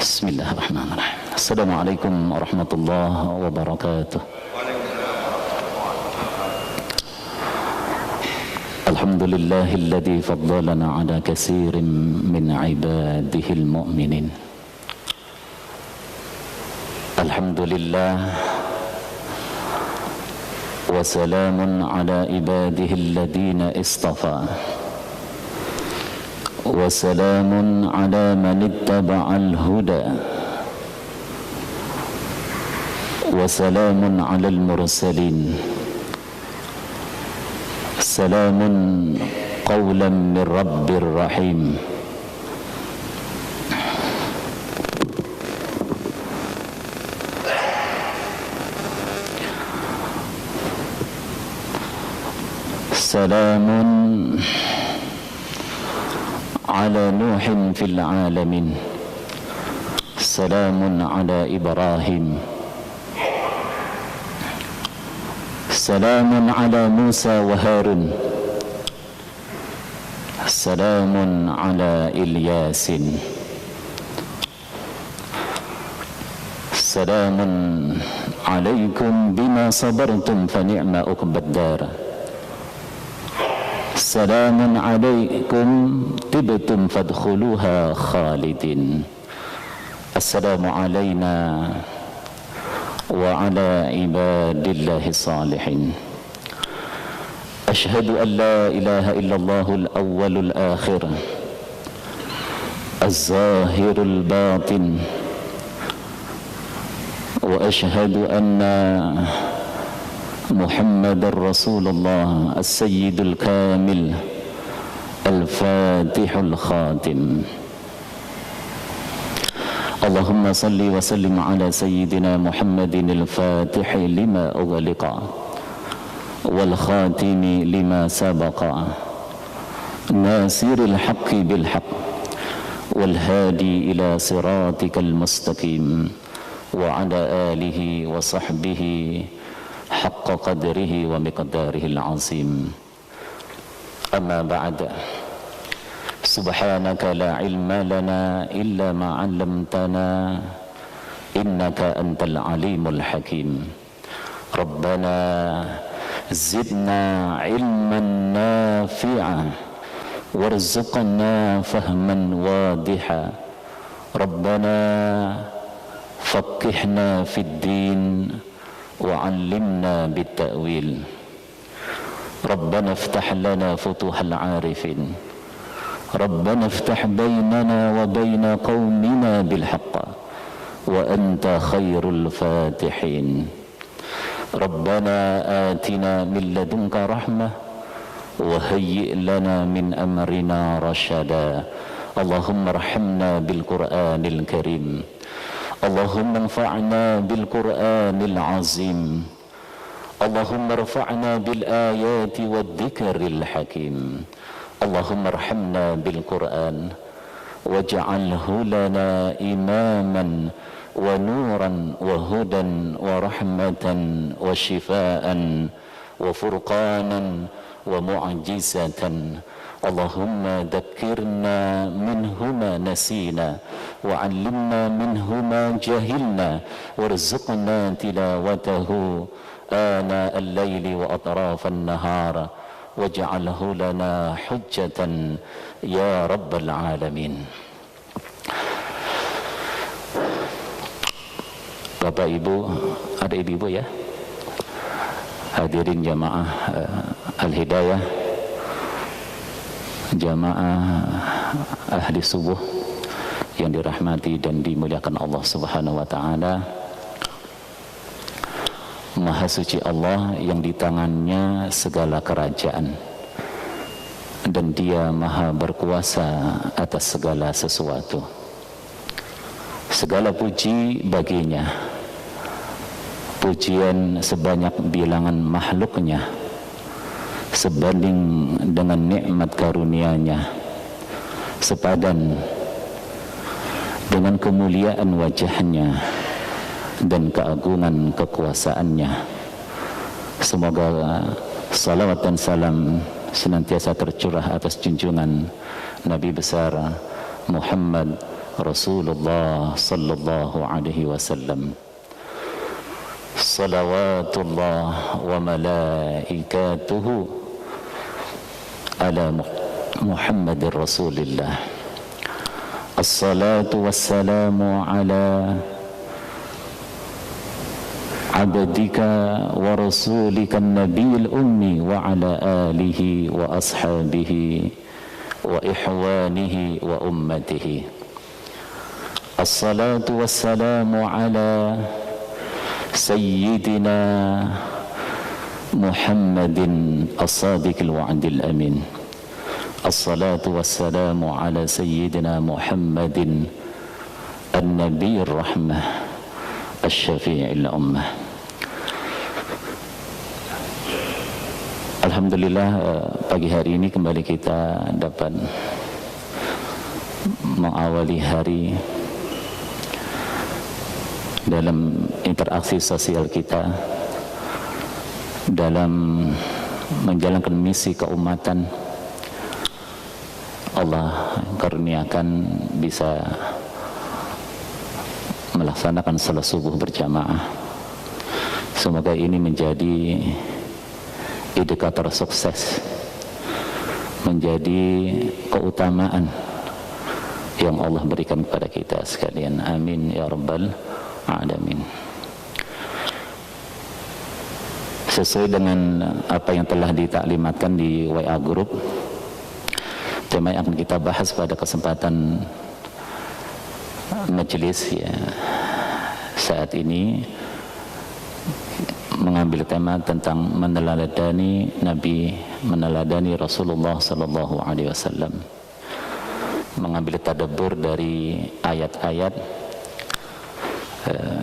Bismillahirrahmanirrahim. Assalamualaikum warahmatullahi wabarakatuh. Alhamdulillahilladzi faddalana ala katsirin min ibadihil mu'minin. Alhamdulillah wa salamun ala ibadihil ladzina istafa. Wa salamun ala man ittaba'al huda. Wa salamun alal mursalin. Salamun qawlan min rabbir rahim. Salamun ala Nuhin fil alamin. Salamun ala Ibrahim. Salamun ala Musa wa Harun. Salamun ala Ilyasin. Salamun alaikum bima sabartum fa ni'ma uqbad dar. Salamun alaikum tibtum fadkhuluha khalidin. Assalamu alayna wa ala ibadillahi salihin. Ashhadu an la ilaha illallahul awwalul akhir, az-zahirul batin, wa ashhadu anna Muhammadar Rasulullah as-sayyidul kamil al-fatihul khatim. Allahumma salli wa sallim ala sayyidina Muhammadin al-fatihi lima ughliqa wal khatimi lima sabaqa nasiril haqqi bil haqq wal hadi ila siratikal mustaqim wa ala alihi wa sahbihi haqqa qadrihi wa miqdarihil azim. Amma ba'd. Subhanaka la ilma lana illa ma 'allamtana innaka antal alimul hakim. Rabbana zidna ilman nafi'a warzuqna fahman wadiha. Rabbana faqihna fid din wa 'allimna bit ta'wil. Rabbana iftah lana futuhal 'arifin. Rabbana iftah bainana wa baina qaumina bil haqq wa anta khairul fatihin. Rabbana atina min ladunka rahmah wa hayyi' lana min amrina rashada. Allahumma arhamna bil Qur'anil karim. Allahumma anfa'na bil Qur'anil azim. Allahumma rfa'na bil ayati wad dhikril hakim. Allahumma arhamna bil Qur'an waj'alhu lana imaman wa nuran wa hudan wa rahmatan wa shifaan wa furqanan wa mu'jizatan. Allahumma dhakkirna minhu ma nasina wa 'allimna minhu ma jahilna warzuqna tilawatahu ana al-laili wa atrafan nahar waj'alhu lana hujjatan ya rabbal alamin. Bapak Ibu, ada ibu-ibu ya, hadirin jamaah Al-Hidayah, jamaah ahli subuh yang dirahmati dan dimuliakan Allah Subhanahu wa taala. Maha suci Allah yang di tangannya segala kerajaan dan Dia maha berkuasa atas segala sesuatu. Segala puji baginya, pujian sebanyak bilangan makhluknya sebanding dengan nikmat karunia-Nya, sepadan dengan kemuliaan wajahnya dan keagungan kekuasaannya. Semoga salawat dan salam senantiasa tercurah atas junjungan Nabi besar Muhammad Rasulullah sallallahu alaihi wasallam. Salawatullah wa malaikatuhu ala Muhammadir Rasulillah. Assalatu wassalamu ala abdika wa rasulika nabiyil ummi wa ala alihi wa ashabihi wa ihwanihi wa ummatihi. Assalatu wassalamu ala sayyidina Muhammadin as-sadiqil wa'dil amin. Assalatu wassalamu ala sayyidina Muhammadin an-nabiyir rahmah asy-syafi'il ummah. Alhamdulillah, pagi hari ini kembali kita dapat mengawali hari dalam interaksi sosial kita, dalam menjalankan misi keumatan. Allah karuniakan bisa melaksanakan salat subuh berjamaah. Semoga ini menjadi indikator sukses, menjadi keutamaan yang Allah berikan kepada kita sekalian. Amin ya rabbal alamin. Sesuai dengan apa yang telah ditaklimatkan di WA Group, tema yang akan kita bahas pada kesempatan majelis ya saat ini mengambil tema tentang meneladani Nabi, meneladani Rasulullah sallallahu alaihi wasallam, mengambil tadabbur dari ayat-ayat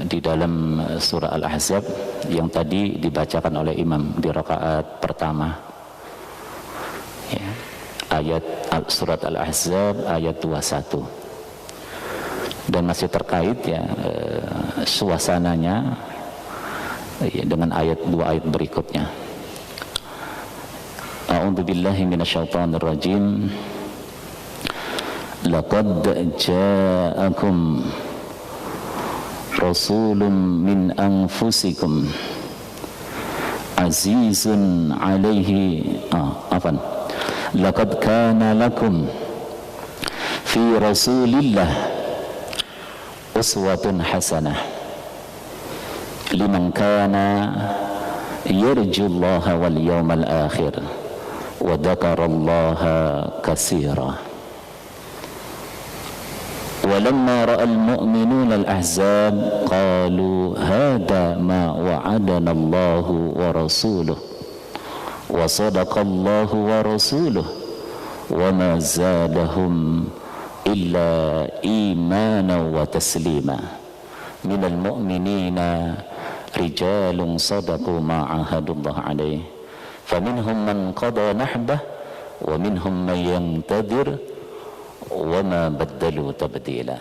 di dalam surah Al-Ahzab yang tadi dibacakan oleh imam di rakaat pertama ya, ayat surat Al-Ahzab ayat 21, dan masih terkait ya suasananya ya, dengan dua ayat berikutnya. A'udzubillahi minasyaitonir rajim. Laqad ja'akum rasulun min anfusikum azizun alaihi laqad kana lakum fi rasulillah uswatun hasanah liman kana yarjullaha wal yawmal akhir wa dzakarallaha katsira. ولما رأى المؤمنون الأحزاب قالوا هذا ما وعدنا الله ورسوله وصدق الله ورسوله وما زادهم إلا إيمانا وتسليما من المؤمنين رجال صدقوا ما عاهدوا الله عليه فمنهم من قضى نحبه ومنهم من ينتظر وَمَا بَدَّلُوا تَبْدِيلًا.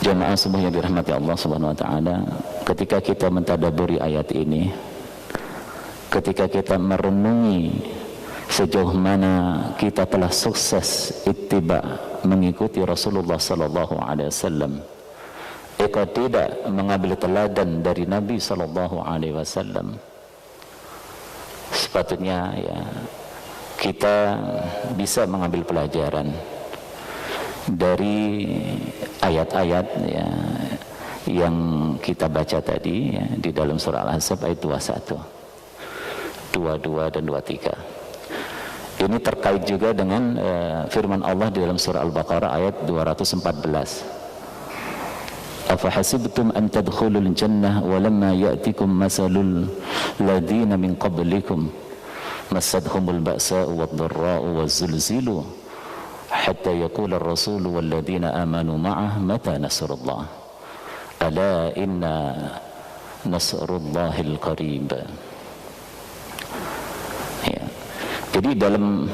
Jamaah semua yang dirahmati Allah Subhanahu wa taala, ketika kita mentadaburi ayat ini, ketika kita merenungi sejauh mana kita telah sukses ittiba mengikuti Rasulullah sallallahu alaihi wasallam, jika tidak mengambil teladan dari Nabi sallallahu alaihi wasallam, sepatutnya ya kita bisa mengambil pelajaran dari ayat-ayat ya yang kita baca tadi ya, di dalam surah Al-Ahzab ayat 21, 22 dan 23. Ini terkait juga dengan firman Allah di dalam surah Al-Baqarah ayat 214. Afahasibtum an tadkhulul jannah walamma ya'tikum masalul ladina min qablikum massadhumul ba'sa'u wad-dharra'u waz-zulzilu hatta yaqula ar-rasulu wal ladina amanu ma'ah mata nasrullah ala inna nasrullahil qarib. Ya. Jadi dalam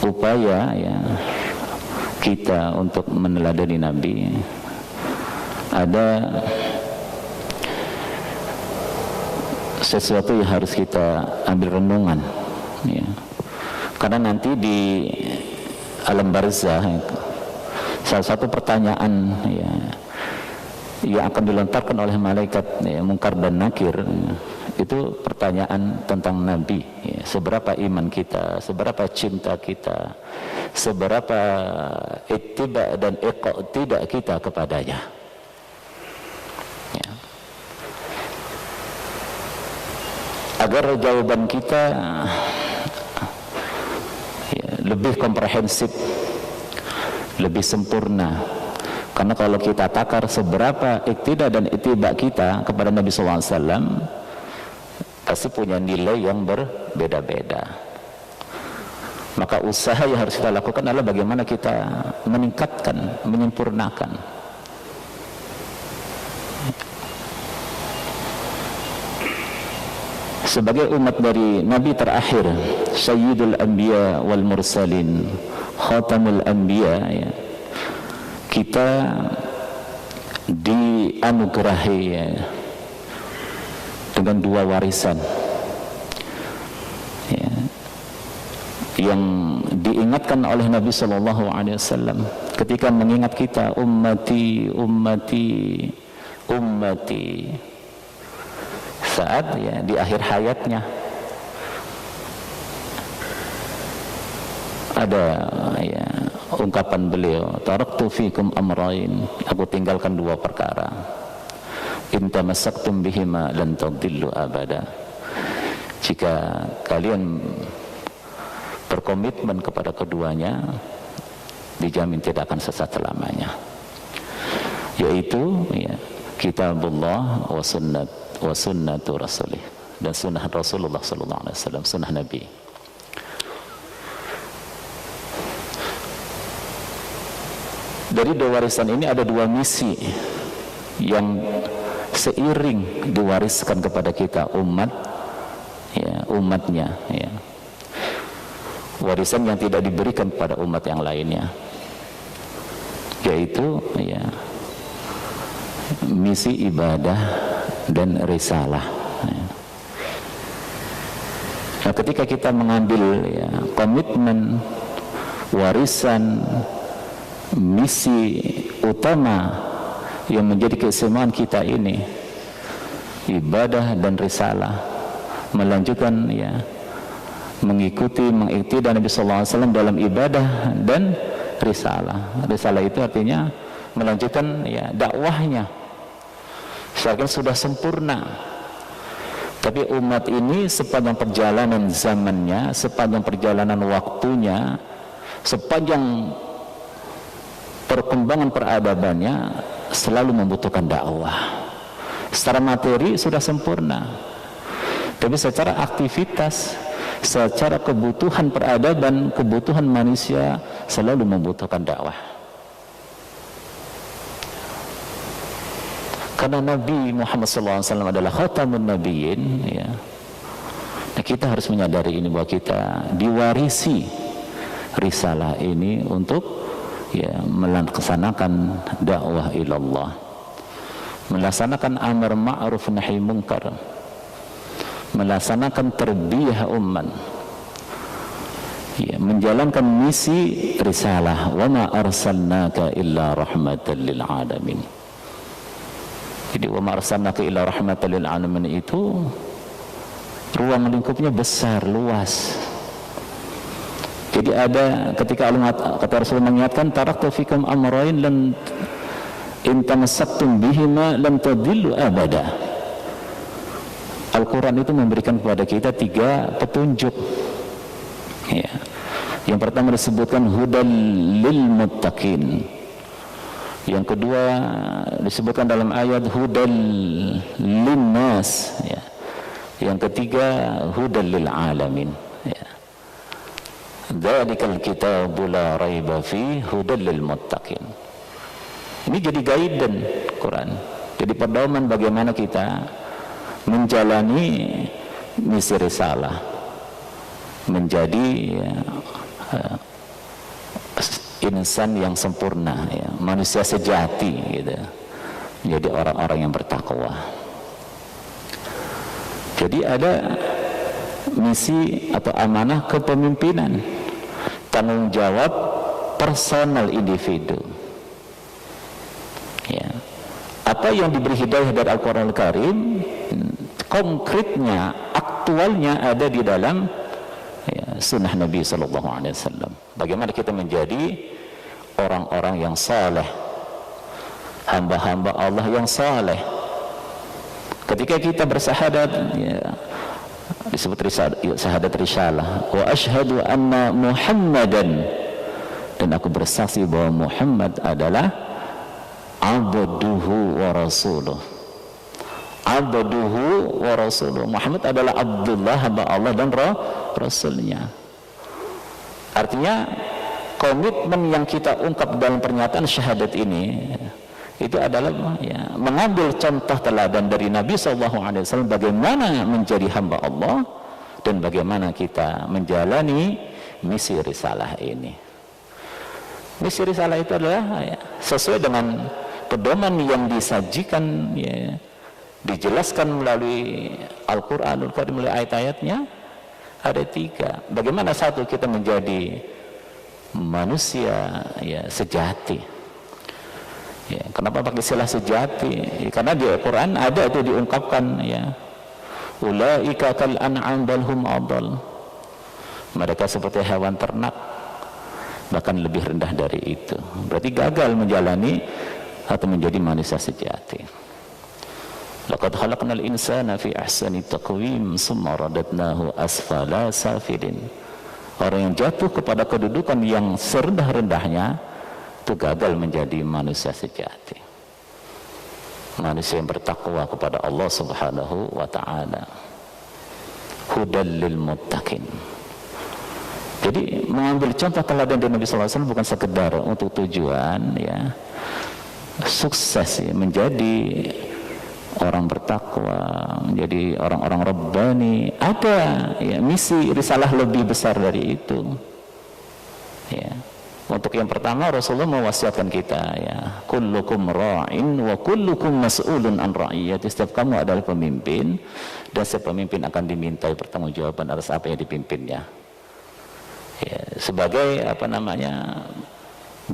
upaya ya kita untuk meneladani Nabi, ada sesuatu yang harus kita ambil renungan, ya. Karena nanti di alam barzah salah satu pertanyaan, ya, yang akan dilontarkan oleh malaikat, ya, Munkar dan Nakir, ya, itu pertanyaan tentang Nabi, ya. Seberapa iman kita, seberapa cinta kita, seberapa ittiba dan iqtida kita kepadanya, ya. Agar jawaban kita, ya, lebih komprehensif, lebih sempurna. Karena kalau kita takar seberapa iktida dan ittiba kita kepada Nabi SAW, pasti punya nilai yang berbeda-beda. Maka usaha yang harus kita lakukan adalah bagaimana kita meningkatkan, menyempurnakan. Sebagai umat dari Nabi terakhir, Sayyidul Anbiya wal Mursalin, Khatamul Anbiya, ya, kita dianugerahi, ya, dengan dua warisan, ya, yang diingatkan oleh Nabi Shallallahu Alaihi Wasallam ketika mengingat kita, ummati, ummati, ummati, saat, ya, di akhir hayatnya ada, ya, ungkapan beliau, taraktu fikum amrain, aku tinggalkan dua perkara, in tamassaktum bihima lan tadillu abada, jika kalian berkomitmen kepada keduanya dijamin tidak akan sesat selamanya, yaitu, ya, kitabullah wa sunnatu rasulih, dan sunnah Rasulullah sallallahu alaihi wasallam, sunnah Nabi. Dari dua warisan ini ada dua misi yang seiring diwariskan kepada kita umat, ya, umatnya, ya. Warisan yang tidak diberikan kepada umat yang lainnya, yaitu, ya, misi ibadah dan risalah, ya. Nah, ketika kita mengambil, ya, komitmen warisan misi utama yang menjadi keistimewaan kita ini, ibadah dan risalah, melanjutkan, ya, mengikuti, mengikuti Nabi Sallallahu Alaihi Wasallam dalam ibadah dan risalah. Risalah itu artinya melanjutkan, ya, dakwahnya, seakan sudah sempurna. Tapi umat ini sepanjang perjalanan zamannya, sepanjang perjalanan waktunya, sepanjang perkembangan peradabannya selalu membutuhkan dakwah. Secara materi sudah sempurna, tapi secara aktivitas, secara kebutuhan peradaban, kebutuhan manusia selalu membutuhkan dakwah. Karena Nabi Muhammad SAW adalah khatamun nabiyyin, ya. Nah, kita harus menyadari ini, bahwa kita diwarisi risalah ini untuk, ya, melaksanakan dakwah ilallah, melaksanakan amar ma'ruf nahi munkar, melaksanakan tarbiyah umat, ya, menjalankan misi risalah, wa ma arsalnaka illa rahmatan lil alamin. Jadi wa ma arsalnaka illa rahmatan lil alamin itu ruang lingkupnya besar, luas. Jadi ada ketika Allah, kata Rasul, mengingatkan, taraktu fikum amrain lan in tamassaktum bihima lan tadillu abada. Al-Quran itu memberikan kepada kita tiga petunjuk, ya. Yang pertama disebutkan hudal lil muttaqin, yang kedua disebutkan dalam ayat hudal linnas, ya. Yang ketiga hudal lil alamin, ya. Dzalikal kitabu la raiba fi hudal lil muttaqin. Ini jadi guidance Quran, jadi pedoman bagaimana kita menjalani misi risalah, menjadi, ya, insan yang sempurna, ya, manusia sejati, gitu, menjadi orang-orang yang bertakwa. Jadi ada misi atau amanah kepemimpinan, tanggung jawab personal individu. Ya. Apa yang diberi hidayah dari Al-Quran Al-Karim, konkretnya, aktualnya ada di dalam sunnah Nabi SAW. Bagaimana kita menjadi orang-orang yang saleh, hamba-hamba Allah yang saleh. Ketika kita bersahadat, disebut syahadat risalah, wa asyhadu anna Muhammadan, dan aku bersaksi bahwa Muhammad adalah abduhu wa rasuluh. Abduhu wa rasuluh. Muhammad adalah Abdullah, hamba Allah dan Rasulnya. Artinya komitmen yang kita ungkap dalam pernyataan syahadat ini itu adalah mengambil contoh teladan dari Nabi SAW bagaimana menjadi hamba Allah dan bagaimana kita menjalani misi risalah ini. Misi risalah itu adalah sesuai dengan pedoman yang disajikan, dijelaskan melalui Al-Quranul Karim, melalui ayat-ayatnya. Ada 3. Bagaimana? 1, kita menjadi manusia sejati. Kenapa pakai istilah sejati? Karena di Al-Quran ada itu diungkapkan, ulaika kal an'am bal hum adall. Mereka seperti hewan ternak, bahkan lebih rendah dari itu. Berarti gagal menjalani atau menjadi manusia sejati. Laqad khalaqnal insana fi ahsani taqwim summa radadnahu asfala safilin. Orang yang jatuh kepada kedudukan yang serendah-rendahnya itu gagal menjadi manusia sejati, manusia yang bertakwa kepada Allah Subhanahu wa ta'ala. Hudal lil muttaqin. Jadi mengambil contoh teladan dari Nabi SAW bukan sekedar untuk tujuan sukses menjadi orang bertakwa, menjadi orang-orang Rabbani. Ada misi risalah lebih besar dari itu. Untuk yang pertama, Rasulullah mewasiatkan kita, kullukum ra'in wa kullukum mas'ulun an ra'iyati. Setiap kamu adalah pemimpin, dan setiap pemimpin akan dimintai pertanggungjawaban atas apa yang dipimpinnya. Sebagai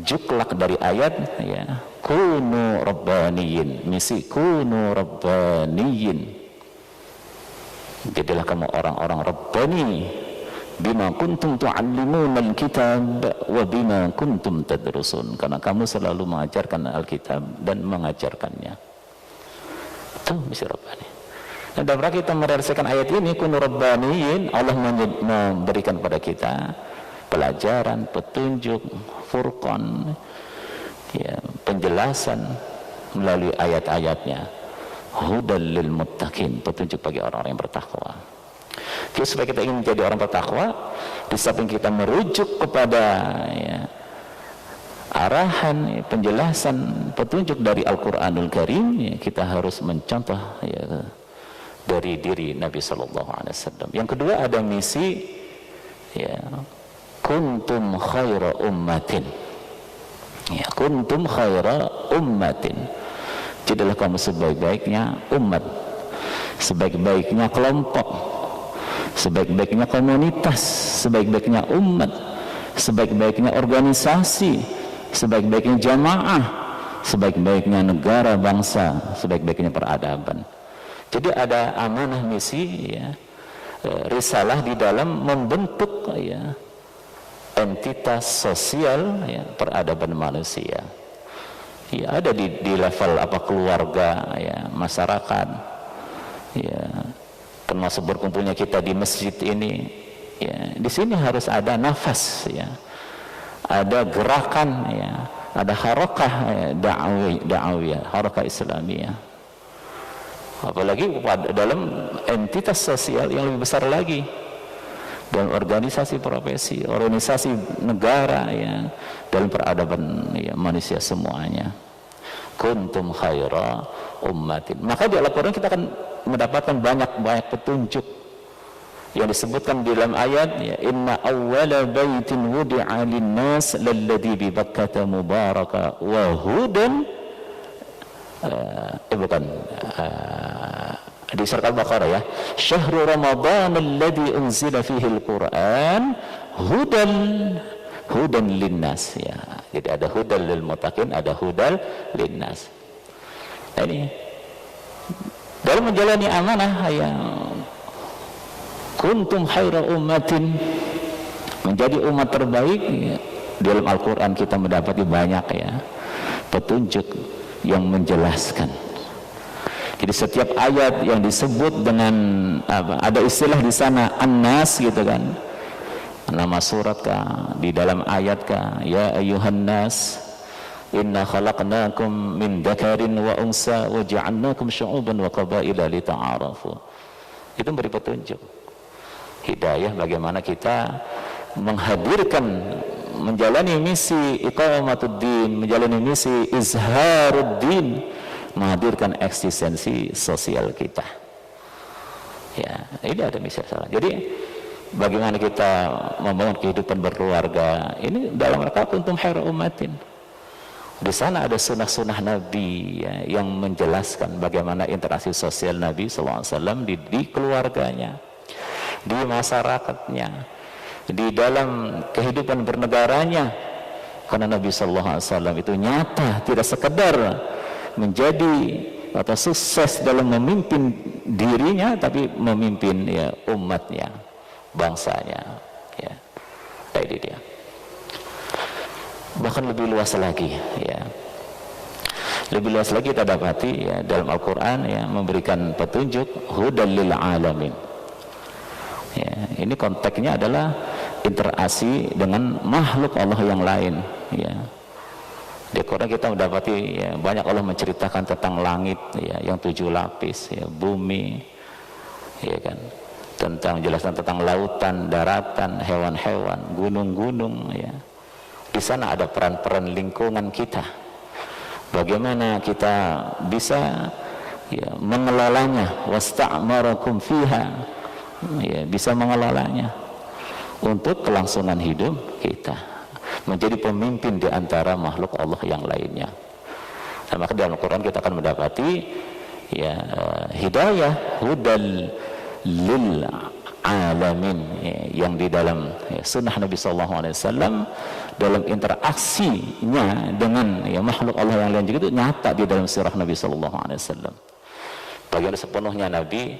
juklak dari ayat, kunu rabbaniyin, misi kunu rabbaniyin. Jadilah kamu orang-orang rabbani. Bima kuntum tu'allimuna al-kitab wa bima kuntum tadrusun, karena kamu selalu mengajarkan Alkitab dan mengajarkannya. Itu misi Rabbani. Dan dalam rangka kita merealisasikan ayat ini, kunu rabbaniyin, Allah memberikan pada kita pelajaran, petunjuk, furqan, penjelasan melalui ayat-ayatnya. Hudal lil muttaqin, petunjuk bagi orang-orang yang bertakwa. Jadi supaya kita ingin menjadi orang bertakwa, di samping kita merujuk kepada arahan, penjelasan, petunjuk dari Al-Quranul Karim, kita harus mencontoh dari diri Nabi SAW. Yang kedua, ada misi kuntum khaira ummatin. Kuntum khaira ummatin. Jadilah kamu sebaik-baiknya umat, sebaik-baiknya kelompok, sebaik-baiknya komunitas, sebaik-baiknya umat, sebaik-baiknya organisasi, sebaik-baiknya jamaah, sebaik-baiknya negara, bangsa, sebaik-baiknya peradaban. Jadi ada amanah misi, risalah di dalam membentuk entitas sosial, peradaban manusia. Ada di level keluarga, masyarakat, termasuk berkumpulnya kita di masjid ini. Di sini harus ada nafas, ada gerakan, ada harakah da'awiyah, harakah Islamiyah. Apalagi dalam entitas sosial yang lebih besar lagi, dalam organisasi profesi, organisasi negara, dalam peradaban manusia semuanya. Kuntum khaira ummatin. Maka di Al-Quran kita akan mendapatkan banyak petunjuk yang disebutkan di dalam ayat, inna awwala baitin wudi'a lin-nas lalladzi bi Bakkah mubaraka wa hudan di surat Al-Baqarah ya, syahrul ramadhan alladzi unzila fihi al-Qur'an hudan linnas ya. Jadi ada hudal lil muttaqin, ada hudal linnas. Nah, ini dalam menjalani amanah ya, kuntum khaira ummatin, menjadi umat terbaik ya. Dalam Al-Qur'an kita mendapati banyak ya petunjuk yang menjelaskan. Jadi setiap ayat yang disebut dengan apa, ada istilah di sana an-nas gitu kan, nama surat kah, di dalam ayat kah, ya ayyuhan nas inna khalaqnakum min dzakarin wa unsa wa ja'alnakum syu'uban wa qabaila lita'arafu. Itu memberi petunjuk hidayah bagaimana kita menghadirkan, menjalani misi iqamatuddin, menjalani misi izharuddin, menghadirkan eksistensi sosial kita. Ya, ini ada misi salah. Jadi bagaimana kita membangun kehidupan berkeluarga ini dalam rangka kuntum khairu ummatin. Di sana ada sunnah-sunnah Nabi ya, yang menjelaskan bagaimana interaksi sosial Nabi SAW di keluarganya, di masyarakatnya, di dalam kehidupan bernegaranya. Karena Nabi SAW itu nyata, tidak sekedar menjadi atau sukses dalam memimpin dirinya, tapi memimpin ya umatnya, bangsanya ya. Jadi dia bahkan lebih luas lagi ya, lebih luas lagi kita dapati ya dalam Al-Quran ya, memberikan petunjuk hudal lil alamin ya. Ini konteksnya adalah interaksi dengan makhluk Allah yang lain ya. Di Quran kita mendapati ya, banyak Allah menceritakan tentang langit ya, yang 7 lapis ya, bumi ya kan, tentang jelaskan tentang lautan, daratan, hewan-hewan, gunung-gunung ya. Di sana ada peran-peran lingkungan kita, bagaimana kita bisa ya, mengelolanya, wasta'marakum fiha ya, bisa mengelolanya untuk kelangsungan hidup kita, menjadi pemimpin di antara makhluk Allah yang lainnya. Nah, maka dalam Al-Quran kita akan mendapati ya, hidayah hudal lil alamin ya, yang di dalam ya, sunnah Nabi SAW dalam interaksinya dengan ya, makhluk Allah yang lain juga itu nyata di dalam sirah Nabi SAW. Bagaimana sepenuhnya Nabi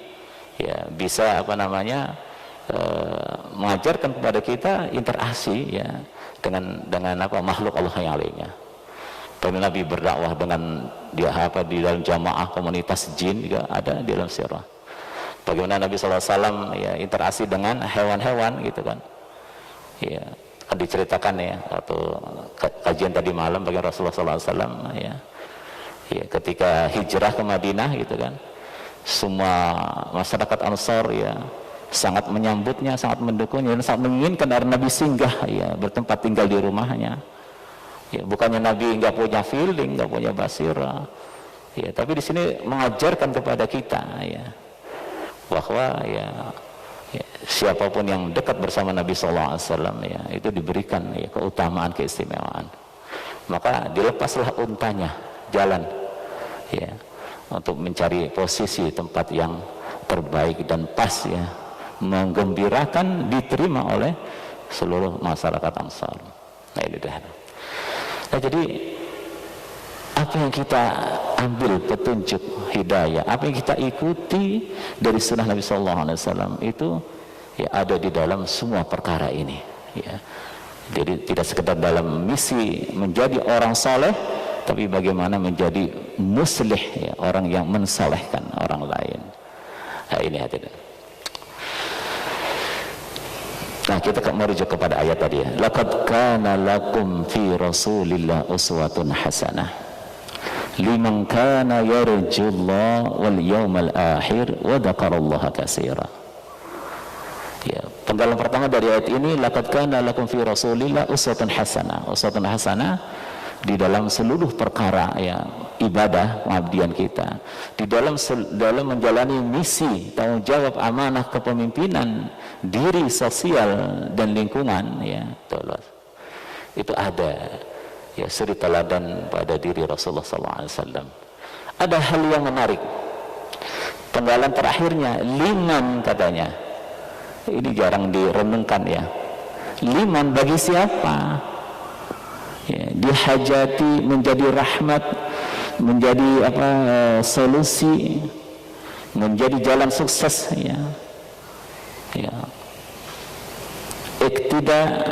ya, bisa apa namanya mengajarkan kepada kita interaksi ya dengan apa makhluk Allah yang lainnya. Bagaimana Nabi berdakwah dengan dia apa di dalam jamaah komunitas jin juga ada di dalam sirah. Bagaimana Nabi SAW ya interaksi dengan hewan-hewan gitu kan. Ya, kan diceritakan ya atau kajian tadi malam bagaimana Rasulullah SAW ya, ya ketika hijrah ke Madinah gitu kan, semua masyarakat Ansar ya sangat menyambutnya, sangat mendukungnya, dan sangat menginginkan agar Nabi singgah ya, bertempat tinggal di rumahnya ya. Bukannya Nabi nggak punya feeling, nggak punya basira ya, tapi di sini mengajarkan kepada kita ya bahwa ya, ya siapapun yang dekat bersama Nabi SAW ya, itu diberikan ya, keutamaan, keistimewaan. Maka dilepaslah untanya jalan ya, untuk mencari posisi tempat yang terbaik dan pas ya, menggembirakan, diterima oleh seluruh masyarakat Ansar. Nah ini dah. Nah jadi apa yang kita ambil petunjuk hidayah, apa yang kita ikuti dari sunnah Nabi SAW itu ya ada di dalam semua perkara ini ya. Jadi tidak sekedar dalam misi menjadi orang saleh, tapi bagaimana menjadi muslih ya, orang yang mensalehkan orang lain. Nah ini hadirin. Nah kita merujuk kepada ayat tadi ya. Laqad kana lakum fi Rasulillah uswatun hasanah liman kana yarjullah wal yawmal akhir wa dzakarallaha katsira. Ya, penggalan pertama dari ayat ini, laqad kana lakum fi Rasulillah uswatun hasanah. Uswatun hasanah di dalam seluruh perkara ya, ibadah pengabdian kita, di dalam menjalani misi tanggung jawab amanah kepemimpinan diri sosial dan lingkungan ya, itu ada ya suri teladan pada diri Rasulullah SAW. Ada hal yang menarik Penggalan terakhirnya liman katanya. Ini jarang direnungkan ya. Liman bagi siapa? Ya, dihajati menjadi rahmat, menjadi solusi, menjadi jalan sukses ya. Ya. Iktida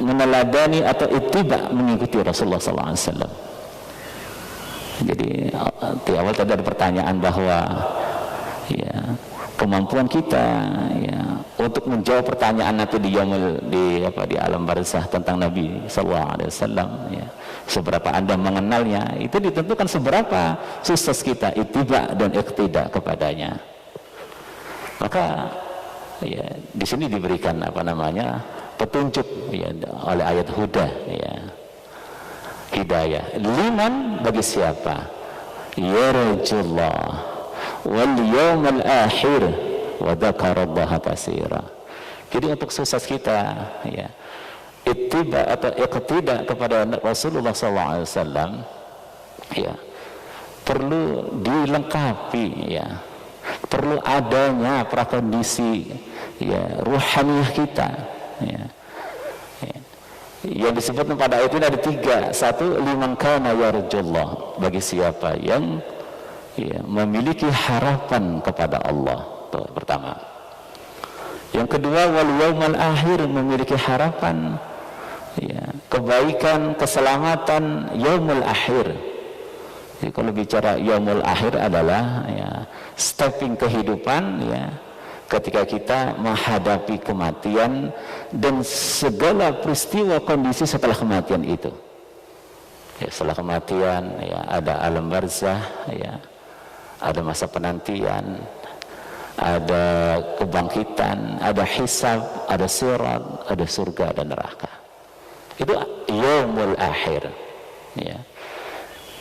meneladani atau ittiba mengikuti Rasulullah SAW. Jadi di awal tadi ada pertanyaan bahwa ya kemampuan kita ya untuk menjawab pertanyaan nanti di alam barzah tentang Nabi SAW ya, seberapa Anda mengenalnya, itu ditentukan seberapa sukses kita ittiba dan iktida kepadanya. Maka ya di sini diberikan petunjuk ya oleh ayat huda ya, hidayah. Liman bagi siapa? Yarjullah wal yawmal akhir wa dzakarallaha katsira. Jadi untuk sukses kita ya ittiba atau iqtida kepada Rasulullah SAW ya perlu dilengkapi ya, perlu adanya prakondisi ya ruhaniyah kita ya. Yang disebut pada ayat ini ada 3. Satu, liman kana yarjullah, bagi siapa yang ya, memiliki harapan kepada Allah. Itu pertama. Yang kedua, wal yaumal akhir, memiliki harapan ya, kebaikan, keselamatan yaumul akhir. Jadi kalau bicara yaumul akhir adalah ya, stepping kehidupan ya, ketika kita menghadapi kematian dan segala peristiwa kondisi setelah kematian itu ya, setelah kematian ya, ada alam barzah ya, ada masa penantian, ada kebangkitan, ada hisab, ada sirat, ada surga dan neraka. Itu yaumul akhir ya.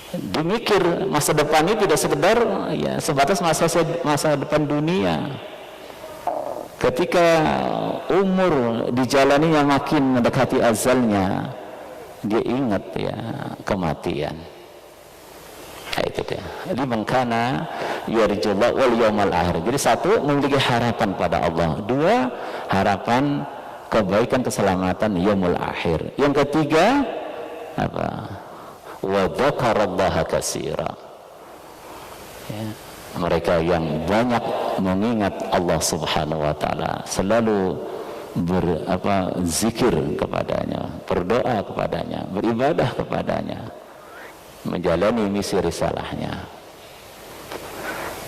Dimikir masa depan ini tidak sekedar ya sebatas masa depan dunia. Ketika umur dijalaninya makin mendekati azalnya, dia ingat ya kematian. Nah, itu dia. Jadi mengkana yarjullah wal yaumal akhir. Jadi satu, memiliki harapan pada Allah. Dua, harapan kebaikan keselamatan yaumul akhir. Yang ketiga apa? Wa dzakarallaha katsira. Ya. Mereka yang banyak mengingat Allah Subhanahu wa taala, selalu zikir kepadanya, berdoa kepadanya, beribadah kepadanya, menjalani misi risalahnya.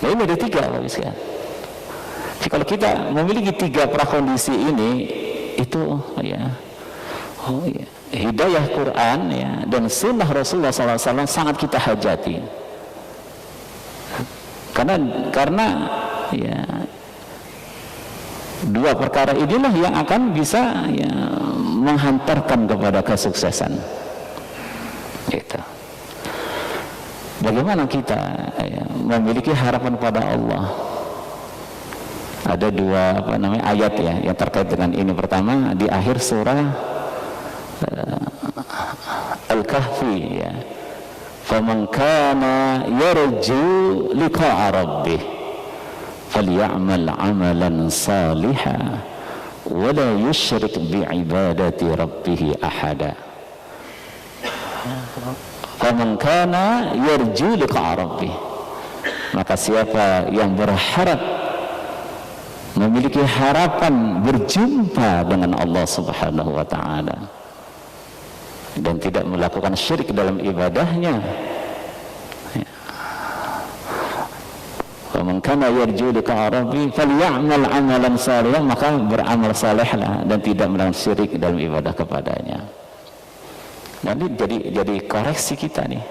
Nah, ini ada 3 Bapak sekalian. Jadi kalau kita memiliki 3 prakondisi ini, itu ya, hidayah Quran ya dan sunnah Rasulullah SAW sangat kita hajati. Karena ya 2 perkara inilah yang akan bisa ya menghantarkan kepada kesuksesan. Gitu. Bagaimana kita ya, memiliki harapan pada Allah? Ada 2 ayat ya yang terkait dengan ini. Pertama di akhir surah Al-Kahfi ya. Faman kana yarju liqa'a rabbih falyamal 'amalan salihan wa la yusyrik bi'ibadati rabbih ahada. Faman kana yarju liqa'a rabbih, maka siapa yang berharap, memiliki harapan berjumpa dengan Allah Subhanahu wa ta'ala dan tidak melakukan syirik dalam ibadahnya, faman kana yarju liqa'a rabbih falyamal 'amalan salihan, maka beramal salehlah dan tidak melakukan syirik dalam ibadah kepadanya. Dan ini jadi koreksi kita nih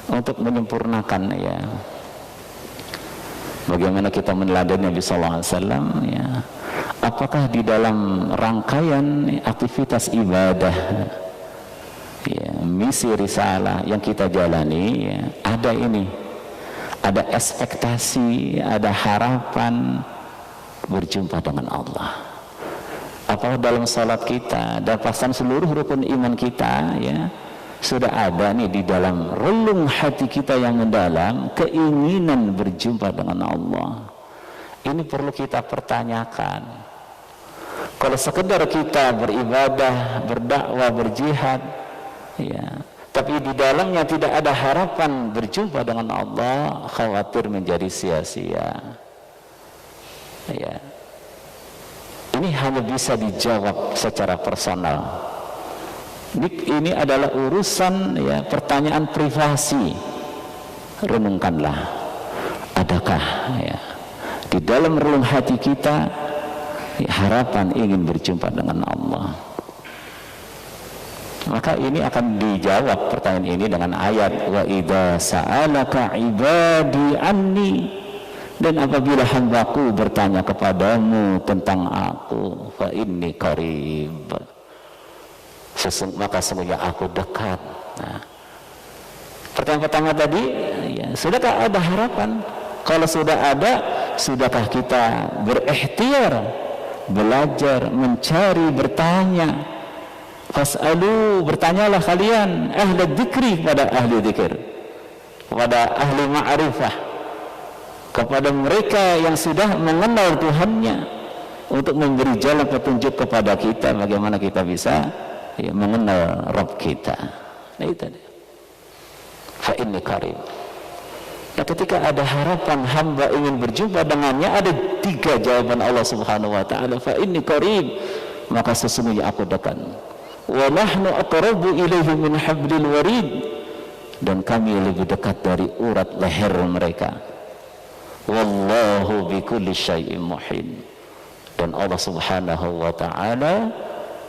untuk menyempurnakan ya bagaimana kita meneladani Nabi sallallahu alaihi wasallam ya. Apakah di dalam rangkaian aktivitas ibadah ya, misi risalah yang kita jalani ya, ada ini, ada ekspektasi, ada harapan berjumpa dengan Allah. Apakah dalam salat kita dan pelaksanaan seluruh rukun iman kita ya sudah ada nih di dalam relung hati kita yang mendalam keinginan berjumpa dengan Allah. Ini perlu kita pertanyakan. Kalau sekedar kita beribadah, berdakwah, berjihad, ya, tapi di dalamnya tidak ada harapan berjumpa dengan Allah, khawatir menjadi sia-sia. Ya. Ini hanya bisa dijawab secara personal. Ini adalah urusan, ya, pertanyaan privasi. Renungkanlah, adakah, ya, di dalam relung hati kita, ya, harapan ingin berjumpa dengan Allah? Maka ini akan dijawab pertanyaan ini dengan ayat wa idza sa'alaka ibadi anni, dan apabila hambaku bertanya kepadamu tentang aku, fa inni qarib, maka sesungguhnya aku dekat. Nah, pertanyaan pertama tadi, ya, sudahkah ada harapan? Kalau sudah ada, sudahkah kita berikhtiar, belajar, mencari, bertanya? Fas'alu, bertanyalah kalian, ahli dzikri, kepada ahli dzikir, kepada ahli ma'rifah, kepada mereka yang sudah mengenal Tuhannya, untuk memberi jalan petunjuk kepada kita bagaimana kita bisa, ya, mengenal Rabb kita. Nah, itu dia. Fa inni qarib. Nah, ketika ada harapan hamba ingin berjumpa dengannya, ada 3 jawaban Allah Subhanahu wa taala, fa inni qarib, maka sesungguhnya aku dekat. Wa nahnu aqrabu ilaihi min hablil warid, dan kami lebih dekat dari urat leher mereka. Wallahu bikulli syai'in muhin, dan Allah Subhanahu wa taala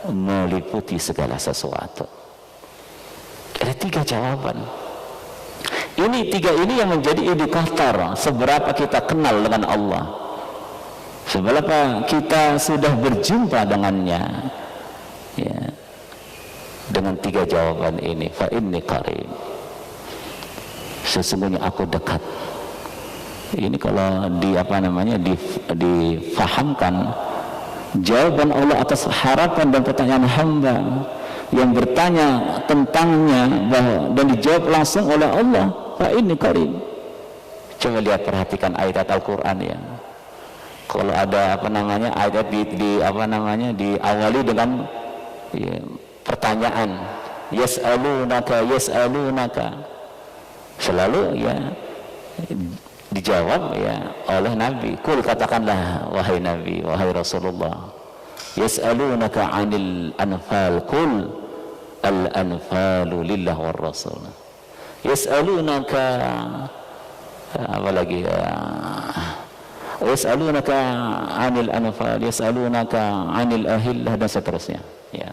meliputi segala sesuatu. Ada 3 jawaban. Ini 3 ini yang menjadi indikator seberapa kita kenal dengan Allah, seberapa kita sudah berjumpa dengannya, ya, dengan 3 jawaban ini. Fa inni qarib, sesungguhnya aku dekat. Ini kalau difahamkan jawaban Allah atas harapan dan pertanyaan hamba yang bertanya tentangnya, dan dijawab langsung oleh Allah, fa inni qarib. Coba lihat, perhatikan ayat Al-Quran, ya. Kalau ada ayat diawali dengan, ya, pertanyaan, yas'alunaka, selalu, ya, dijawab, ya, oleh Nabi. Kul, katakanlah wahai Nabi, wahai Rasulullah, yas'alunaka 'anil anfal, kul al anfalu lillah war rasul. Yas'alunaka, apalagi, yas'alunaka 'anil anfal, yas'alunaka 'anil ahillah, dan seterusnya, ya.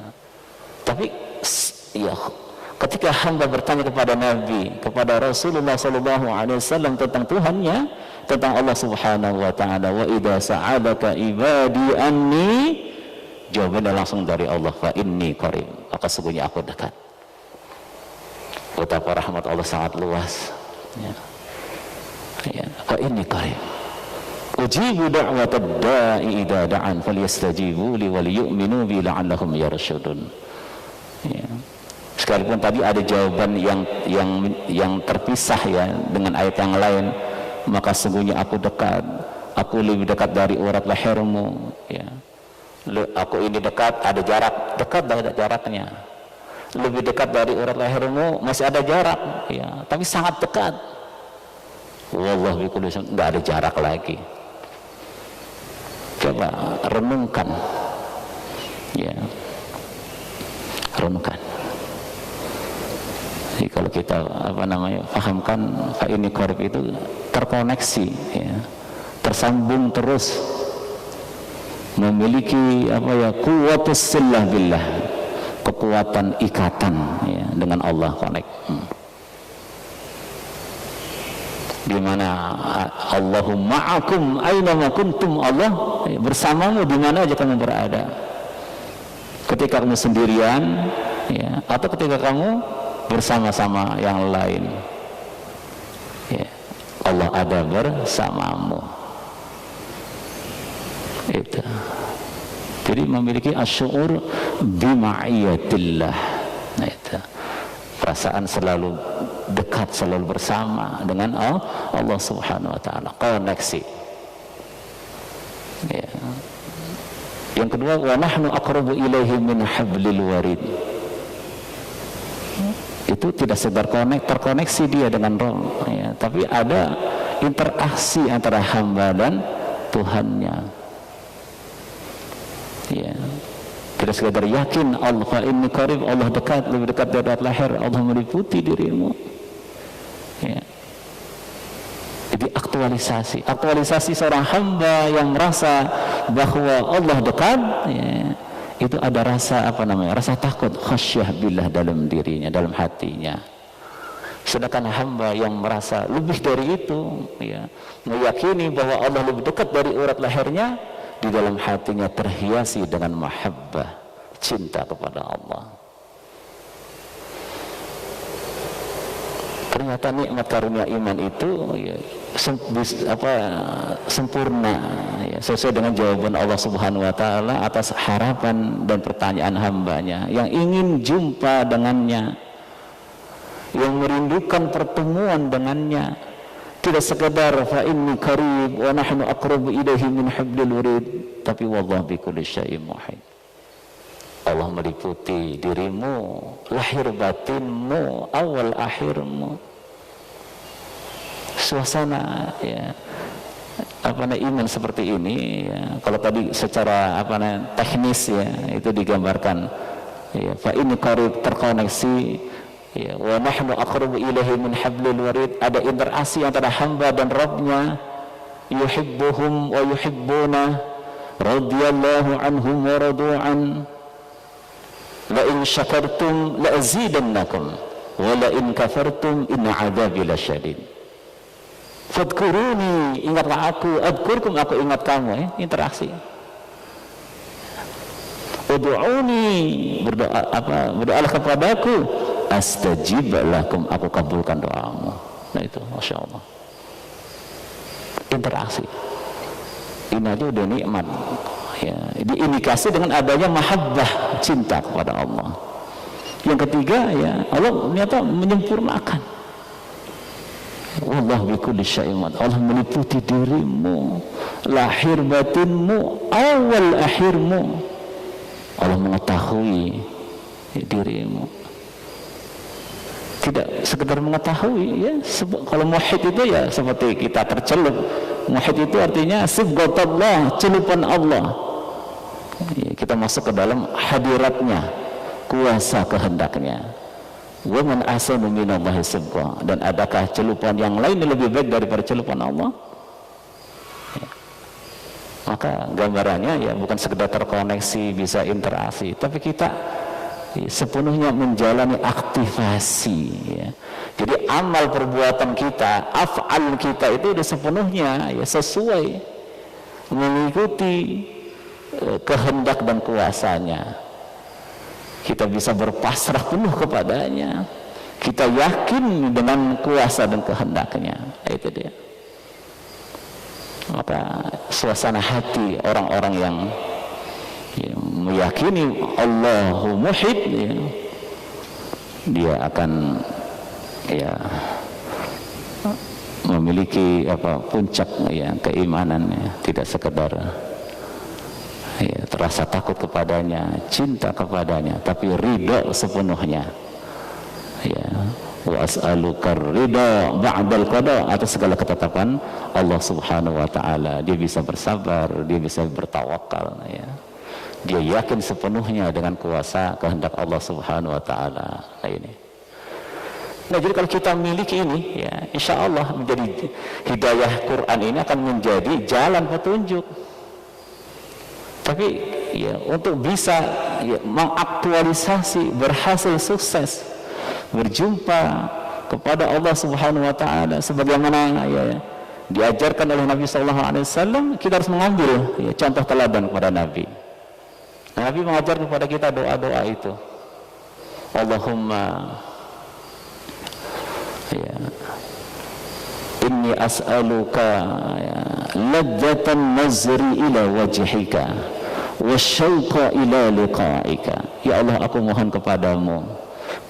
Tapi, ya, ketika hamba bertanya kepada Nabi, kepada Rasulullah SAW tentang Tuhannya, tentang Allah Subhanahu wa taala, wa idza sa'alaka ibadi anni, jawabannya langsung dari Allah, fa inni qarib, maka sesungguhnya aku dekat. Betapa rahmat Allah sangat luas, ya. Ya, fa inni qarib, ujibu da'watad da'i idza da'an, falyastajibu li wal yu'minu bi la'allahum yarshudun. Ya. Sekalipun tadi ada jawaban yang terpisah, ya, dengan ayat yang lain, maka sesungguhnya aku dekat, aku lebih dekat dari urat lehermu, ya. Aku ini dekat, ada jarak, dekat ada jaraknya. Lebih dekat dari urat lehermu, masih ada jarak, ya, tapi sangat dekat. Wallahu bikulli syai'in, enggak ada jarak lagi. Coba renungkan, ya, renungkan. Jadi kalau kita pahamkan fa inni qarib itu terkoneksi, ya, tersambung terus, memiliki quwwatus sillah billah, kekuatan ikatan, ya, dengan Allah, connect. Di mana Allahumma ma'akum aina ma kuntum, Allah, ya, bersamamu di mana aja kamu berada. Ketika kamu sendirian, ya, atau ketika kamu bersama-sama yang lain, ya, Allah ada bersamamu. Itu. Jadi memiliki asy'ur bima'iyatillah. Nah, itu. perasaan selalu dekat, selalu bersama dengan Allah Subhanahu wa ta'ala, koneksi. Ya. Yang kedua, wa nahnu aqrabu ilaihi min hablil warid. Itu tidak sekedar terkoneksi dia dengan roh, ya, tapi ada interaksi antara hamba dan Tuhannya. Ya. Tidak sekedar yakin Allah fa inni qarib, Allah dekat, lebih dekat dari lahir, Allah meliputi dirimu. Ya. Jadi aktualisasi seorang hamba yang merasa bahwa Allah dekat, ya, itu ada rasa rasa takut, khasyah billah dalam dirinya, dalam hatinya. Sedangkan hamba yang merasa lebih dari itu, ya, meyakini bahwa Allah lebih dekat dari urat lahirnya, di dalam hatinya terhiasi dengan mahabbah, cinta kepada Allah. Ternyata nikmat karunia iman itu, ya, sempurna, ya, sesuai dengan jawaban Allah Subhanahu wa ta'ala atas harapan dan pertanyaan hambanya yang ingin jumpa dengannya, yang merindukan pertemuan dengannya. Tidak sekedar fa inni qarib wa nahnu aqrabu ilaihi min hablil warid, tapi wallahu bikulli syai'in muhit. Allah meliputi dirimu, lahir batinmu, awal akhirmu. Suasana, ya, iman seperti ini, ya, kalau tadi secara teknis, ya, itu digambarkan, ya, fa inni qarib, terkoneksi, ya, wa nahnu aqrabu ilaihi min hablil warid, ada interaksi antara hamba dan Rabbnya. Yuhibbuhum wa yuhibbuna, radhiyallahu anhum wa radu'an, la in syakartum la azidannakum wa la in kafartum inna adzabi lasyadid. Fadkuruni, ingatlah aku, adkurkum, aku ingat kamu, ya, interaksi. Ud'uni, berdoalah kepadaku, astajib lakum, aku kabulkan doamu. Nah itu, Masya Allah, interaksi. Ini aja udah nikmat, ya, diindikasi dengan adanya mahabbah, cinta kepada Allah. Yang ketiga, ya, Allah ternyata menyempurnakan. Wallahu bikulli syai'in muhit. Allah meliputi dirimu, lahir batinmu, awal akhirmu. Allah mengetahui dirimu. Tidak sekedar mengetahui, ya. Kalau muhit itu, ya, seperti kita tercelup. Muhit itu artinya sibghatullah, celupan Allah. Ya, kita masuk ke dalam hadiratnya, kuasa kehendaknya. Wa man ahsanu minallahi sibgha, dan adakah celupan yang lain yang lebih baik daripada celupan Allah? Ya. Maka gambarannya, ya, bukan sekedar terkoneksi, bisa interaksi, tapi kita, ya, sepenuhnya menjalani aktivasi, ya. Jadi amal perbuatan kita, af'al kita itu sudah sepenuhnya, ya, sesuai mengikuti kehendak dan kuasanya. Kita bisa berpasrah penuh kepadanya, kita yakin dengan kuasa dan kehendaknya. Itu dia. Maka suasana hati orang-orang yang, ya, meyakini Allahu muhit, ya, dia akan, ya, memiliki puncak, ya, keimanannya, tidak sekedar, ya, terasa takut kepadanya, cinta kepadanya, tapi ridho sepenuhnya, ya. Wa as'aluka ridho ba'dal qada, atas segala ketetapan Allah Subhanahu wa ta'ala. Dia bisa bersabar, dia bisa bertawakal, ya. Dia yakin sepenuhnya dengan kuasa kehendak Allah Subhanahu wa ta'ala. Nah ini. Nah, jadi kalau kita miliki ini, ya, insya Allah menjadi hidayah Quran ini akan menjadi jalan petunjuk. Tapi, ya, untuk bisa, ya, mengaktualisasi, berhasil sukses berjumpa kepada Allah Subhanahu wa ta'ala sebagaimana, ya, diajarkan oleh Nabi SAW, kita harus mengambil, ya, contoh teladan kepada Nabi. Nah, Nabi mengajar kepada kita doa-doa itu. Allahumma, ya, inni as'aluka, ya, ladzatan nazri ila wajhika wa syauqa ila liqa'ika. Ya Allah, aku mohon kepadamu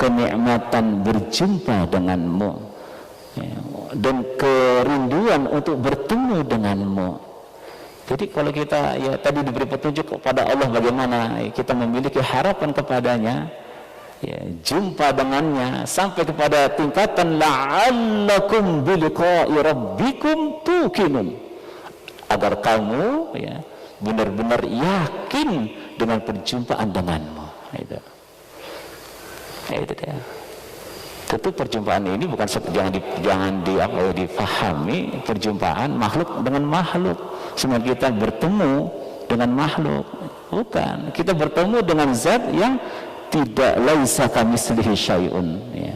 kenikmatan berjumpa denganmu, ya, dan kerinduan untuk bertemu denganmu. Jadi kalau kita ya tadi diberi petunjuk kepada Allah bagaimana kita memiliki harapan kepadanya, ya, jumpa dengannya sampai kepada tingkatan la'allakum biliqa'i rabbikum tuqinun, agar kamu ya benar-benar yakin dengan perjumpaan denganmu. Itu dia. Tentu perjumpaan ini bukan jangan difahami perjumpaan makhluk dengan makhluk, semua kita bertemu dengan makhluk, bukan. Kita bertemu dengan zat yang tidak, laisa kamitslihi syai'un, ya.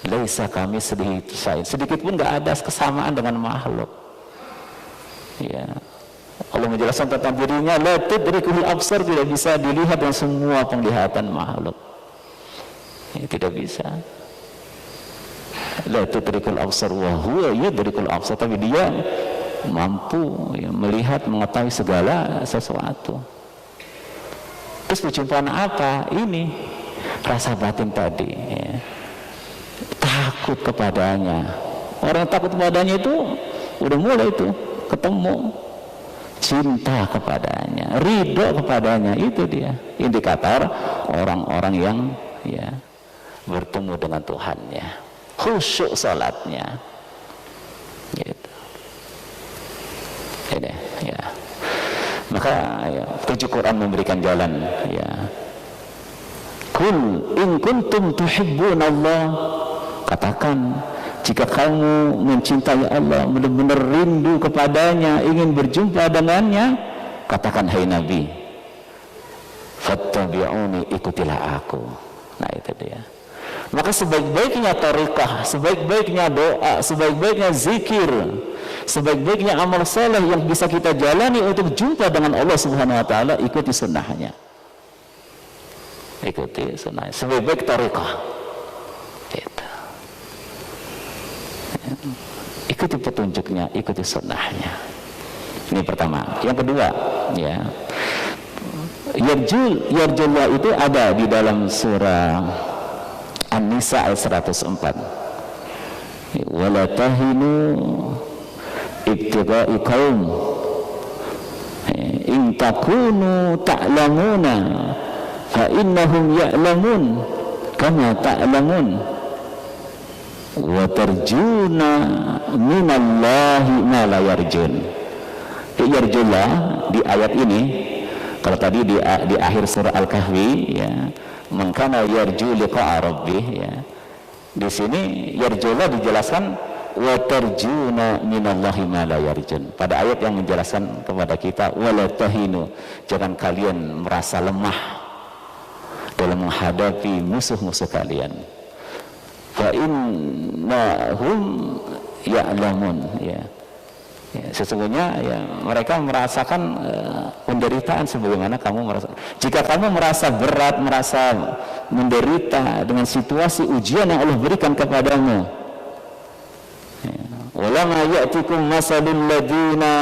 Laisa kamitslihi syai'un, sedikit pun nggak ada kesamaan dengan makhluk, ya. Allah menjelaskan tentang dirinya, la tudrikul absar, tidak bisa dilihat dengan semua penglihatan makhluk, ya, tidak bisa. La tudrikul absar wa huwa yudrikul absar, tapi dia mampu ya, melihat, mengetahui segala sesuatu. Terus perjumpaan apa? Ini rasa batin tadi, ya. Takut kepadanya. Orang yang takut kepadanya itu udah mulai itu ketemu, cinta kepadanya, ridho kepadanya. Itu dia indikator orang-orang yang ya bertemu dengan Tuhannya, khusyuk salatnya, gitu. Ini ya. Maka ya, tujuh Quran memberikan jalan, ya. Kul in kuntum tuhibbunallah, katakan jika kamu mencintai Allah, benar-benar rindu kepadanya, ingin berjumpa dengannya, katakan hai Nabi, fattabi'uni, ikutilah aku. Nah itu dia. Maka sebaik-baiknya thariqah, sebaik-baiknya doa, sebaik-baiknya zikir, sebaik-baiknya amal saleh yang bisa kita jalani untuk jumpa dengan Allah Subhanahu wa taala, ikuti sunnahnya. Ikuti sunnahnya, sebaik-baik thariqah. Gitu. Ikuti petunjuknya, ikuti sunnahnya. Ini pertama. Yang kedua, ya. Yarjullah itu ada di dalam surah An-Nisa ayat 104. Wala tahinu ibtida'i qaum in takunu ta'lamuna fa innahum ya'lamun kama ta'lamun wa tarjuna minallahi ma la yarjun. Yarjullah di ayat ini, kalau tadi di akhir surah Al-Kahfi, ya, man kana yarju liqa'a rabbih, ya. Di sini yarjullah dijelaskan wa tarjuna minallahi ma la yarjun. Pada ayat yang menjelaskan kepada kita wala tahinu, jangan kalian merasa lemah dalam menghadapi musuh-musuh kalian. Fa innahum ya'lamun, ya. Ya, sesungguhnya ya mereka merasakan penderitaan sebagaimana kamu merasa. Jika kamu merasa berat, merasa menderita dengan situasi ujian yang Allah berikan kepadamu, walama ya'tikum masalul ladina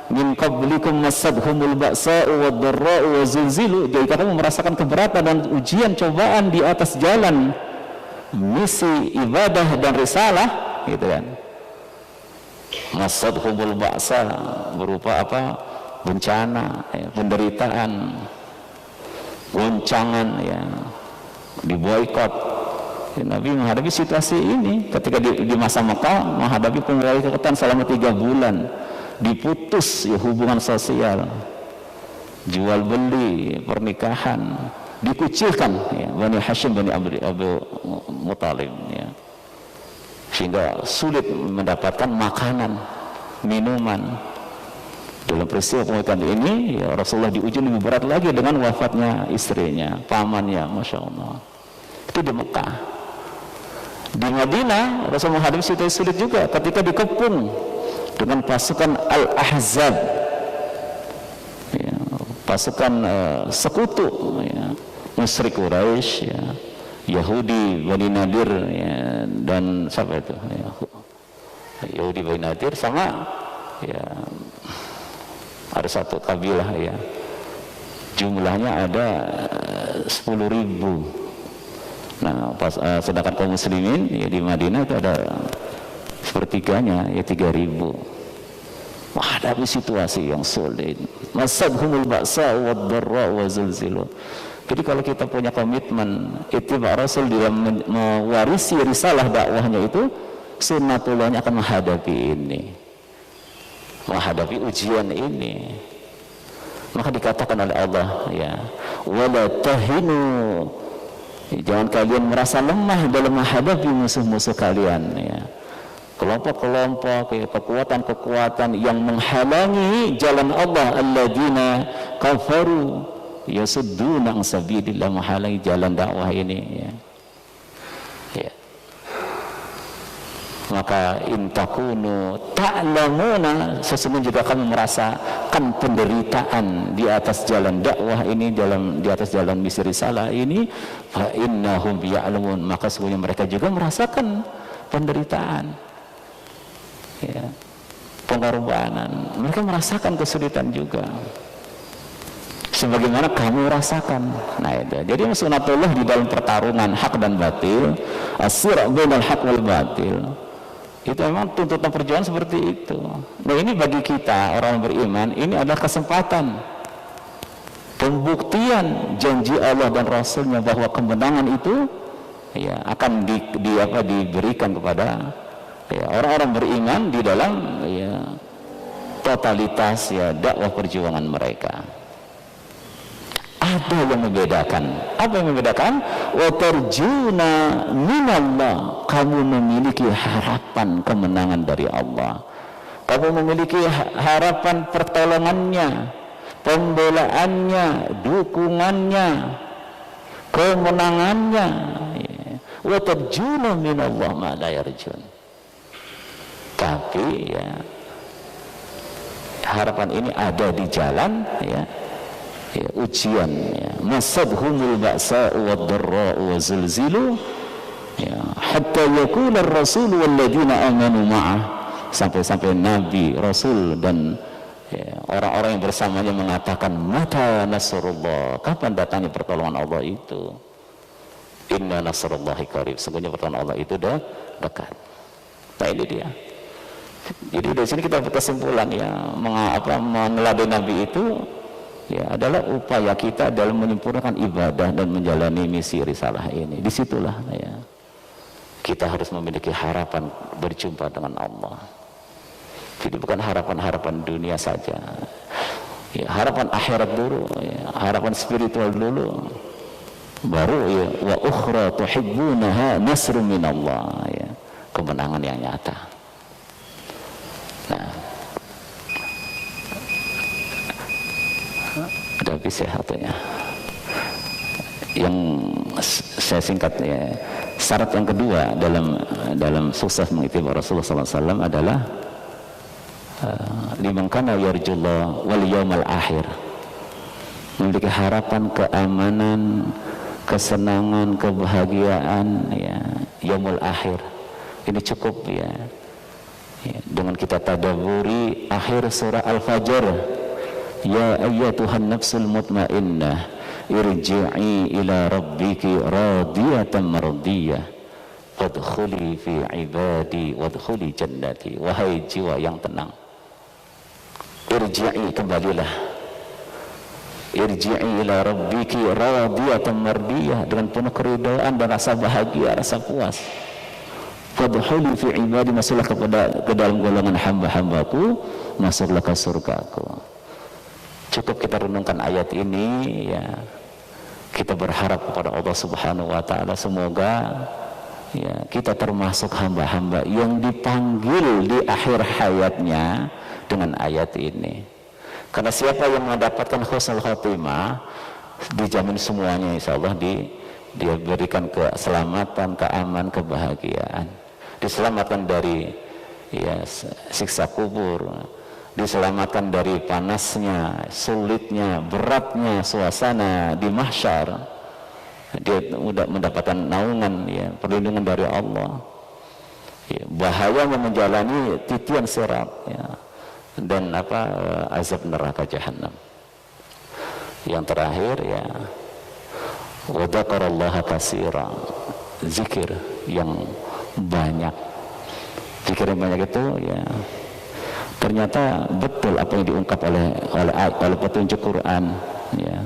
min qablikum masadhumul ba'sa'u wad-dharra'u wa zulzilu. Jika kamu merasakan keberatan dan ujian cobaan di atas jalan misi ibadah dan risalah, gitu kan, masadhumul ba'sa, berupa apa? Bencana, ya, penderitaan, goncangan, ya, diboikot. Ya, Nabi menghadapi situasi ini ketika di masa Mekah, menghadapi pemboikotan selama 3 bulan, diputus ya, hubungan sosial, jual beli, pernikahan, dikucilkan, ya, Bani Hashim, Bani Abu Muthalib, ya, sehingga sulit mendapatkan makanan, minuman. Dalam peristiwa pemboikotan ini, ya, Rasulullah diuji lebih berat lagi dengan wafatnya istrinya, pamannya, Masya Allah. Itu di Mekah. Di Madinah, Rasulullah menghadapi situasi sulit juga ketika dikepung dengan pasukan Al-Ahzab, ya, pasukan sekutu, ya, musyrik Quraisy, ya, Yahudi, Bani Nadir, ya, dan siapa itu? Ya, Yahudi, Bani Nadir, sama ya, ada satu kabilah, ya, jumlahnya ada 10.000 Nah, sedangkan kaum muslimin ya, di Madinah itu ada sepertiganya ya 3.000. Menghadapi situasi yang sulit. Masabhumul ba'sa wad-dharra wa zulzilu. Jadi kalau kita punya komitmen ittiba Rasul dalam mewarisi risalah dakwahnya itu, sunnatullahnya akan menghadapi ini, menghadapi ujian ini. Maka dikatakan oleh Allah ya, wala tahinu, jangan kalian merasa lemah dalam menghadapi musuh-musuh kalian ya. Kelompok-kelompok ya, kekuatan-kekuatan yang menghalangi jalan Allah, alladzina kafaru yasudduna an sabilillah, menghalangi jalan dakwah ini ya. Ya. Maka intakunu ta'lamuna, sesungguhnya juga kamu merasakan penderitaan di atas jalan dakwah ini, di atas jalan misi risalah ini, fa innahum ya'lamun, maka sesungguhnya mereka juga merasakan penderitaan ya, pengorbanan, mereka merasakan kesulitan juga sebagaimana kamu rasakan. Nah itu jadi sunnatullah di dalam pertarungan hak dan batil, as-sira' bainal haq wal batil, itu memang tuntutan perjuangan seperti itu. Nah ini bagi kita orang beriman, ini adalah kesempatan pembuktian janji Allah dan Rasulnya bahwa kemenangan itu ya akan diberikan kepada ya, orang-orang beriman di dalam ya, totalitas ya dakwah perjuangan mereka. Ada yang membedakan. Apa yang membedakan? Wa tarjuna minallah, kamu memiliki harapan kemenangan dari Allah, kamu memiliki harapan pertolongannya, pembelaannya, dukungannya, kemenangannya. Wa tarjuna minallah ma la yarjun. Tapi ya, harapan ini ada di jalan ya, ya ujian ya. Masabhumul ba'sa wad-dharra wa zulzilu ya, hatta yaqula ar-rasul wal ladina amanu ma'ah, sampai Nabi, Rasul dan ya, orang-orang yang bersamanya mengatakan, mata nasrullah, kapan datangnya pertolongan Allah itu? Inna nasrullahi qarib, sesungguhnya pertolongan Allah itu dekat. Nah ini dia. Jadi dari sini kita berkesimpulan ya, meneladani Nabi itu ya adalah upaya kita dalam menyempurnakan ibadah dan menjalani misi risalah ini. Disitulah ya kita harus memiliki harapan berjumpa dengan Allah. Jadi bukan harapan-harapan dunia saja ya, harapan akhirat dulu ya, harapan spiritual dulu, baru ya wa ukhra tuhibbunaha nasrun minallah ya, kemenangan yang nyata. Nah, udah bisa satunya. Yang saya singkat ya, syarat yang kedua dalam sukses mengikuti Rasulullah SAW adalah liman kana yarjullah wal yawmal akhir, memiliki harapan keamanan, kesenangan, kebahagiaan ya, yaumul akhir. Ini cukup ya, dengan kita tadabburi akhir surah Al-Fajr, ya ayyatuhan nafsul mutmainnah irji'i ila rabbiki radiyatan mardiyah fadkhuli fi ibadi wadkhuli jannati, wahai jiwa yang tenang, irji'i, kembalilah, irji'i ila rabbiki radiyatan mardiyah, dengan penuh keridhaan dan rasa bahagia, rasa puas. Fadkhuli fi ibadi, masuklah ke dalam golongan hamba-hambaku, masuklah ke surgaku. Cukup kita renungkan ayat ini ya, kita berharap kepada Allah Subhanahu wa taala, semoga ya kita termasuk hamba-hamba yang dipanggil di akhir hayatnya dengan ayat ini. Karena siapa yang mendapatkan husnul khotimah, dijamin semuanya insyaallah dia berikan keselamatan, keamanan, kebahagiaan, diselamatkan dari ya siksa kubur, diselamatkan dari panasnya, sulitnya, beratnya suasana di mahsyar. Dia mudah mendapatkan naungan ya, perlindungan dari Allah ya, bahayanya menjalani titian sirat ya, dan azab neraka jahanam. Yang terakhir ya, wa dzakarallaha katsiran, zikir yang banyak. Zikir yang banyak itu ya ternyata betul apa yang diungkap oleh petunjuk Quran ya.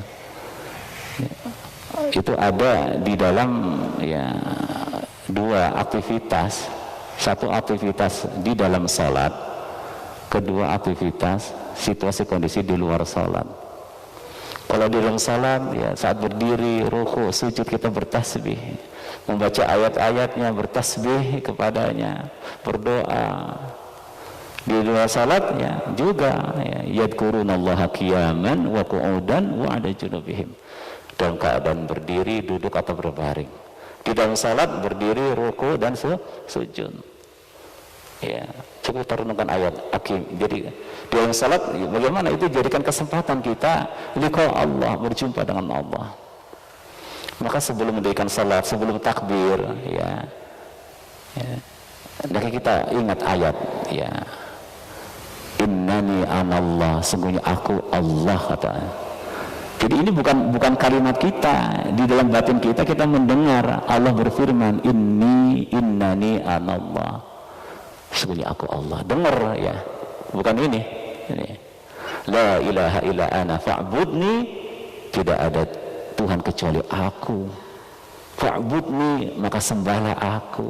Itu ada di dalam ya dua aktivitas, satu aktivitas di dalam salat, kedua aktivitas situasi kondisi di luar salat. Kalau di dalam salat ya saat berdiri, ruku, sujud kita bertasbih, membaca ayat-ayatnya, bertasbih kepadanya, berdoa. Di luar salatnya juga ya yadkurunallaha qiyaman wa qu'udan wa 'ala junubihim, dalam keadaan berdiri, duduk atau berbaring. Di dalam salat berdiri, ruku dan sujud. Ya, cukup kita renungkan ayat Hakim. Jadi di dalam salat bagaimana itu jadikan kesempatan kita liqa Allah, berjumpa dengan Allah. Maka sebelum mendirikan salat, sebelum takbir ya hendaknya kita ingat ayat ya. Innani anallah, sungguhnya aku Allah kata. Jadi ini bukan kalimat kita, di dalam batin kita mendengar Allah berfirman innani anallah, sungguhnya aku Allah. Dengar ya, bukan ini. La ilaha illa ana fa'budni, tidak ada Tuhan kecuali aku. Fa'budni, maka sembahlah aku.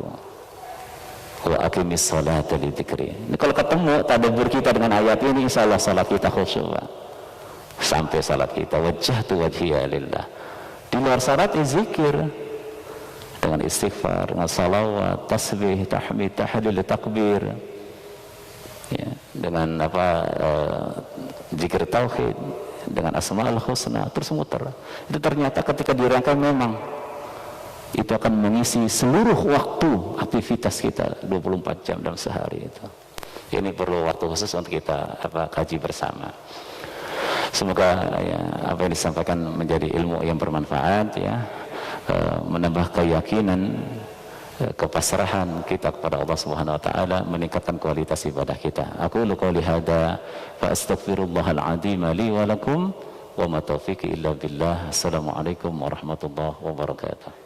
Wa aqimis sholata li dzikri. Kalau ketemu tadabbur kita dengan ayat ini, insyaallah salat kita khusyuk. Sampai salat kita wajjahtu wajhiya lillah. Di luar salat zikir dengan istighfar, dengan salawat, tasbih, tahmid, tahlil, takbir. Ya, dengan zikir tauhid, dengan asmaul husna, terus muter. Itu ternyata ketika dirangkai memang itu akan mengisi seluruh waktu aktivitas kita 24 jam dalam sehari itu. Ini perlu waktu khusus untuk kita kaji bersama. Semoga ya, apa yang disampaikan menjadi ilmu yang bermanfaat ya, menambah keyakinan, kepasrahan kita kepada Allah Subhanahu wa taala, meningkatkan kualitas ibadah kita. Aku qouli hadza fa astaghfirullahal azim li wa lakum wa ma taufiqi illa billah. Assalamualaikum warahmatullahi wabarakatuh.